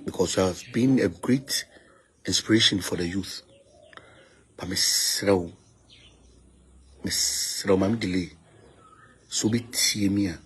because you have been a great inspiration for the youth. But Miss Row, Mammy delay. So be Tiemia.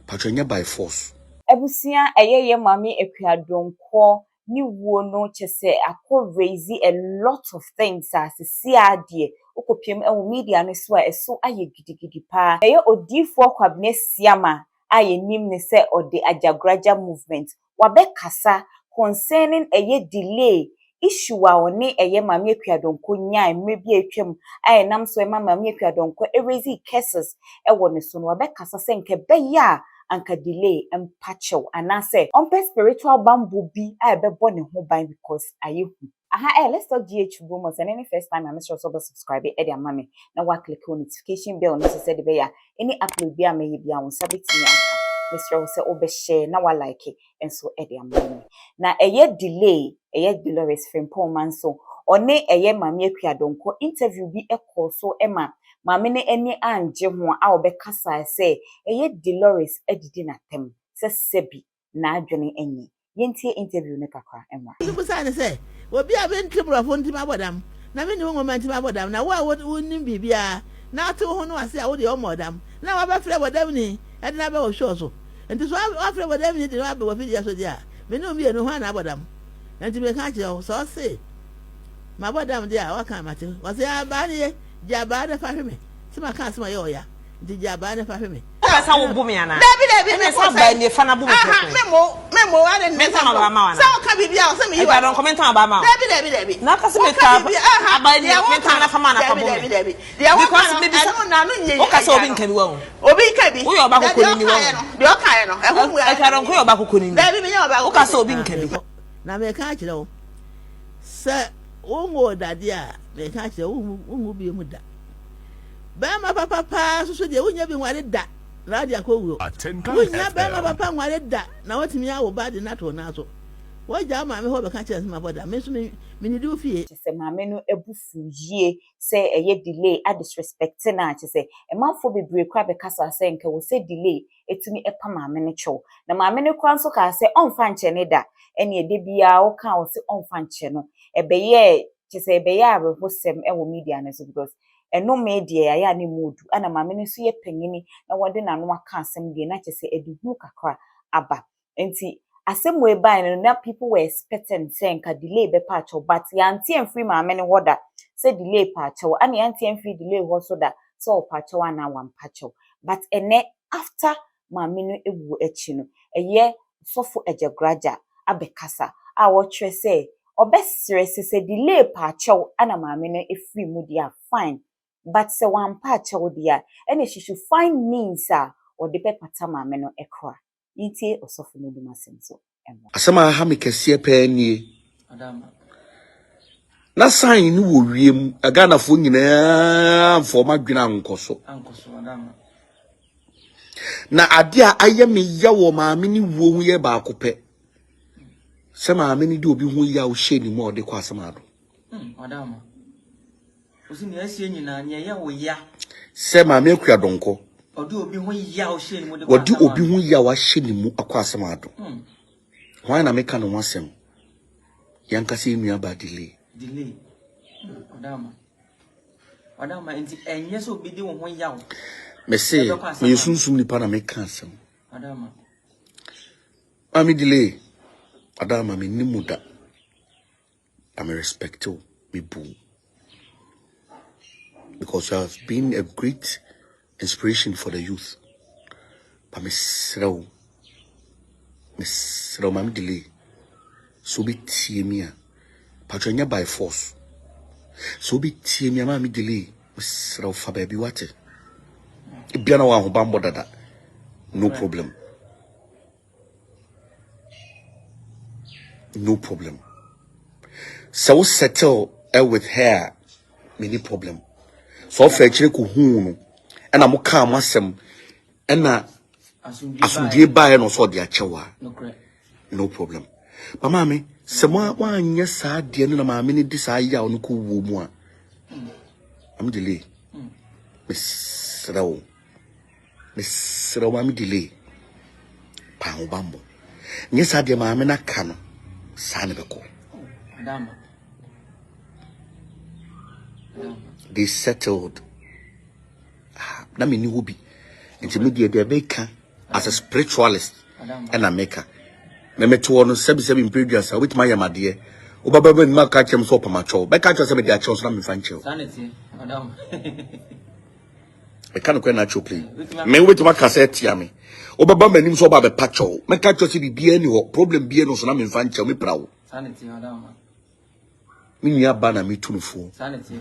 Patronia by force. Ebusia eye mami Akua Donkor ni wo no chese akọ raise a lot of things as see adie okopiem e media no so a eso aye gidigidi pa eye odifo kwabne siama aye nim ne se ode Ajagurajah movement wabekasa concerning eye delay issue wa oni eye mami Akua Donkor nya mebi atwam aye nam so mami Akua Donkor raise cases e wo ne so no wabekasa se nke beya anka delay mpacho anase onpe spiritual bamboo bi a bebo ne ho ban because ayehu let's talk ghpage and any first time I'm sure so subscribe e dia mame na wa click on notification bell no se de be ya any upload bi a me bia won sabeti aka Mr. se obe share na wa like enso e dia mame na delay Dolores Frimpong so one mami Akua Donkor interview bi so ema mami ne eni anje ho a obekasa se Dolores edidi na tem se sebi na adwene enyi yentie interview ne kakra ema busa ne se obi a ben tribrafo ntima abodam na me ne wo ma ntima abodam na wo nim bibia na ate ho no ase a wo de o modam na wa ba frɛ bodam ni e de na ba wo show so enti so wa frɛ bodam ni de na ba wo fi dia so dia me ne o mi enu ho na abodam enti me ka kire so se ma bodam dia wa kan mate wa se aba ne jaba da fa hweme se ma kan se ma yo ya enti jaba da fa hweme sa wo bu me ana David me sa ba ni fa na bu me memo wa de me sa ma ma wana sa o ka bibia o se me yi wa don comment ba ma David na ka se me ka aba ni me ta na fa ma na fa bu me dia wa ka me bisa na no nye o ka so obi nka bi wa obi ka bi wo yo ba kokoni ni wa de o ka ye no e ho mu e ka don ko yo ba kokoni ni David me yo ba o ka so obi nka bi na me ka kire o se o ngo dade a me ka kire o ngo bi mu da ba ma papa so de wonya bi nware da radio ko wonya ba ma papa nware da na watimi awo ba de na to na so woja ma me ho be ka kire ma boda me so me ni di ofie se maame no ebufu yie se delay a disrespect na se emanfo bebre kwa be kasa se nke wo se delay etumi epa maame ne chew na maame ne kwa nso ka se onfa nche ne da ene ede bia wo ka wo se onfa nche no ebeye se ebeye arehosem ewo media na so because eno media ya ne modu ana maame ne so ye panyini na wode na no aka asem de na se eduhu kakra aba enti asem we buy na people were expecting say nka delay be patcho but yanti en free maame ne hoda say delay patcho and yanti en free delay ho so da so patcho na wan patcho but ene after maame no ewu echi no sofo Ajagurajah abekasa a wo tire say obesere say delay patcho ana maame no free mu dia fine but say wan patcho dia ene she should find means or the pepata maame no ekra yintie osofo no dum asemso Asama ha me kese pa nie. Na sign ni wo wiem agana fo nyina forma dwena ankoso. Na ade a aye me ya wo maame ni wo hu ye ba akopɛ. Se maame ni de obi hu ya wo hye ni mo de kwa asama do. Madam. Osi ni asie nyina ne ya wo ya. Se maame Akua Donkor. Odi obi hu ya wo hye ni mo de kwa asama. Odi obi hu ya wa hye ni mu akwa asama do. Why na make no wasem? Yanka say nua ba delay. Delay. Madam, enti enye so bi de wo ho yawo. Me say, me sunsun ni pa na make asem. Madam. Ami delay. Madam, me ni muda. I'm respect you, me boo. Because you have been a great inspiration for the youth. But me slow. Miss Romam delay. So be Tiemia. Patronia by force. So be Tiemia, mammy delay. Miss Rofa baby water. Biana wa bambo dada. No problem. No problem. So settle with her. Many problem. So fetch ku hunu. And I'm calm masem. And asundie bae no so de achewa no problem but mama se mo anya saa de no na mama ni di saa ya no ko wo mu a am delay misrawo mama delay pa ho bambo nye saa de mama na ka no Sanebeko. Madam. They settled. Na me ni hobi. Nti me de beka as a spiritualist and a maker. Me meto no sebi imperial with my yamade. Obaba ben ma ka chem so pamacho. Be ka cho se me dia cho so na me fan che. Sanity, madam. Me kan ko na cho play. Me wait ma cassette ya me. Obaba manim so ba be pacho. Me ka cho se bibia ni ho problem bia no so na me fan che me prawo. Sanity, madam. Me nia ba na me tunufo. Sanity.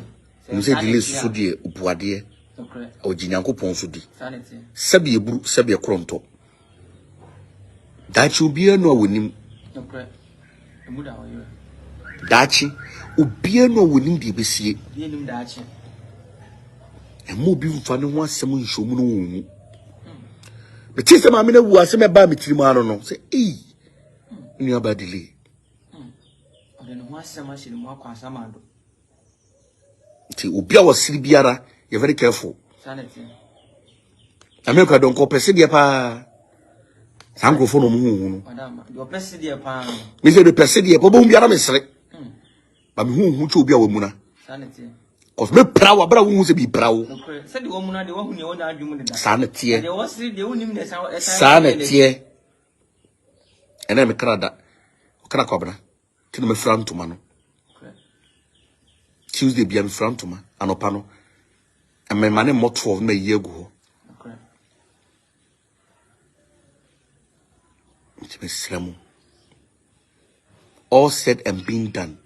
Me say delay so die obuade. Okay. O jinyankopon so di. Sanity. Sabi eburu sabi ekronto. Dachi obia no wonim. Okay. Emuda wo yo. Dachi obia no wonim de besie. Ye nim dachi. Emo bi mfa ne ho asem nhwomu no wonu. Me tise ma me na wu asem e ba me tirimu ano no. Say nua ba delay. Ode no ho asem a shiri mu akwa asamado. Ti obia wo siri biara, you very careful. Sanity. America Donkor pese de pa. Sankrofo no mu hu. Madam, your pese de pa. Me say the pese de pa bo biara me sere. Ba me hu che obia wo mu na. Sanity. Cause me prawo bra wo hu se bi prawo. Okay. Said the woman na de wo hu ne wona adwum de da. Sanete. De wo siri de wonim de Sanete. Ena me krada. Okra kwabra. Tino me frantuma no. Tuesday be am frantuma anopa no. And my money motto of me year go. Okay. All said and being done.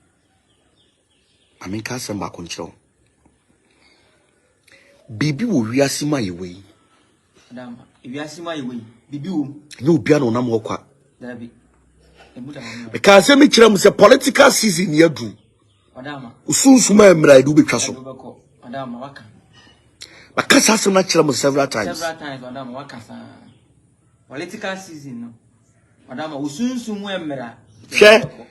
I mean, can't send back control. Bibi will reasima away. Madam, if you ask my way, Bibi will. No piano na mwokwa. There be. Because me chira say political season here do. Madam. Usunsuma emra edu betwa so. Madam, waka. Because asem na chira several times. Several times, madam, waka sa. Political season no. Madam, usunsumu emra. Hwe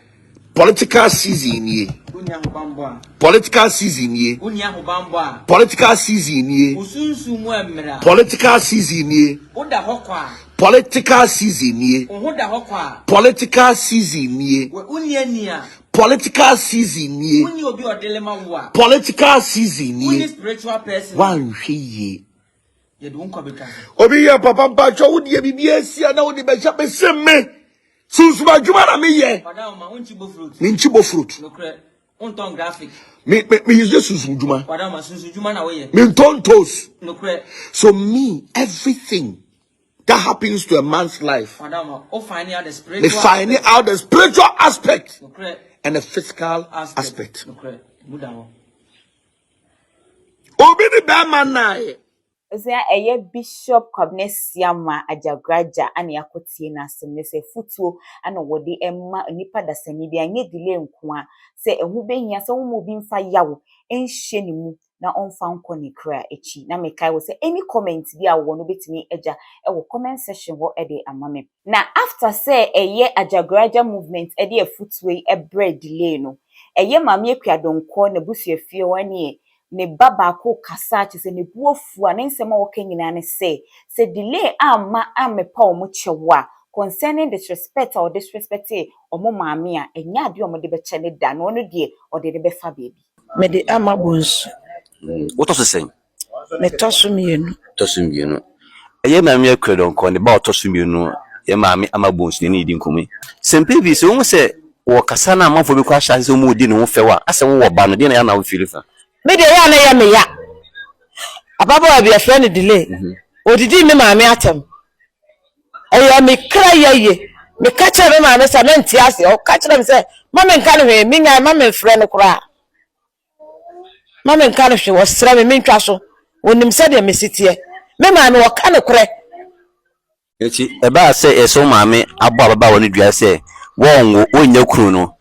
political season ye. Unya hobambo. Political season ye. Unya hobambo. Political season ye. Usunsumu emra. Political season ye. Oda hokwa. Political season ye. Oda hokwa. Political season ye. Unya nia. Political season ye. Unya obi odelema wa. Political season ye. Unya spiritual person. Wan hwe ye. Ye do nko beka. Obi ye papa pacho wo de bibia sia na wo de be hya be semme. Susuma djuma na me ye. Madam, ma unchibo fruit. Me nchibo fruit. No cre. Unton graphic. Me use susuma djuma. Madam, ma susu djuma na we ye. Me nton toast. No cre. So me everything that happens to a man's life. Madam, o find out the spiritual. Me finding out the spiritual aspect. No cre. And the physical aspect. No cre. Muda wo. Obi ni ba man na ye. Ozia eye Bishop Kwabnesiama Ajagurajah ani akotie na asem ne se futuo ana wode emma nipa dasani bia nye delay nkoa se ehu behia se wo mo bi mfa yawo enhye ni mu na onfa nko ne kra echi na mekai wo se any comment bi a wo no betimi eja e wo comment section wo e de amame na after se eye Ajagurajah movement e de futuo e bread delay no eye mame akua Donkor na busuafie wani ne baba ko kasa che se ne buofu a ne nsema wo kanyina ne se delay amma amepa omo chewa concerning disrespect or disrespect omo maame a enya ade omo de be chene da no no de o de be fa baby me de amabons what was saying me tosumienu eye maame akua Donkor ne ba tosumienu ye maame amabons ne di nkomi sempe bi se wo se wo kasa na amafo be kwa hya se wo di ne wo fewa ase wo ba no de na ya na wo filifa me de ya na ya me ya ababa wa bia friend delay odidi me maame atem eya me kra ye me ka kire me maame sa me ntia ase o ka kire me se mama nka ne hwe me nya mama friend kura mama nka ne hwe wo sra me ntwa so onim se de me sitie me maame wo ka ne kure echi eba se eso maame abo ababa woni dua se won wo nya kuru no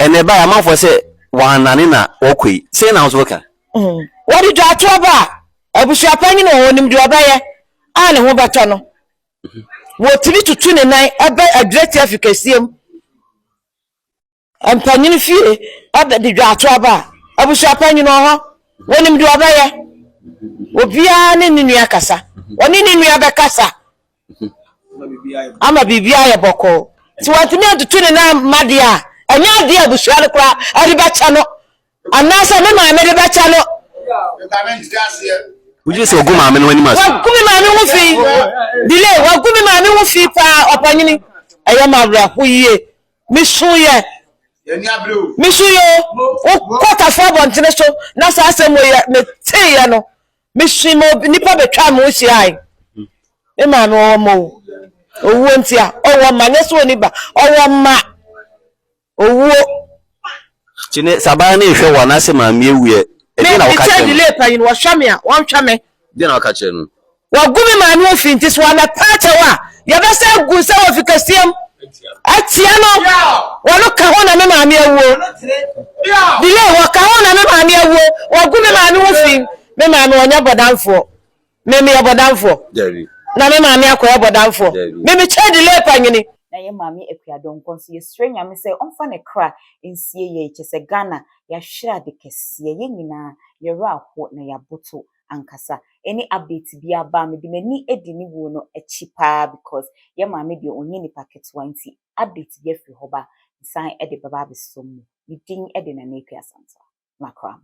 ene ba amafo se wanane na okoi say na so ka what did you talk about abusua panyi no wonim dua ba ye a ne ho bato no wo tiri tutu ne nan aba adreti afikasiem ampanyi fie aba de dua to aba abusua panyi no ho wonim dua ba ye obia ne ninu akasa oni ninu abekasa ama bibia ye boko ti want me atutu ne na madia anya de abusua le kra ade ba cha no anasa me ma me de ba cha no Would you say go ma me no animas? wa kumi ma me wo fi delay wa kumi ma me wo fi pa opanyini ayo ma bra ho yie mi suye mi suye o kwata fo bontene so na sa asem wo ye me tie no mi su mo nipa betwa mo si ai e ma me wo mo owo ntia owo ma nyeso ni ba owo ma owo Chine sabaa na ehwe wa na se ma me ewie e me na wo ka che che delay pa yin wo hwame a wo hwame de na wo ka che no wa gumi ma me wo fi nti so na pa che wa ye be se gu se wo fi kasiem atia no wo no ka ho na me ma me awuo delay wo ka ho na me ma me awuo wa gumi ma me wo fi me ma me onya bodanfo me me bodanfo Jerry na me ma me akoya bodanfo me che delay pa nyini na ye maami Akua Donkor nso ye stranya me say omfa ne kra nsie ye kyese Ghana ya hwira de kese ye nyina ye raho na ya boto ankasa any update bi aba me de mani edi ni wo no echi pa because ye maami de onye ni packet 20 update ye fi hoba san e de baba besom ni din e de na Akua Santa makram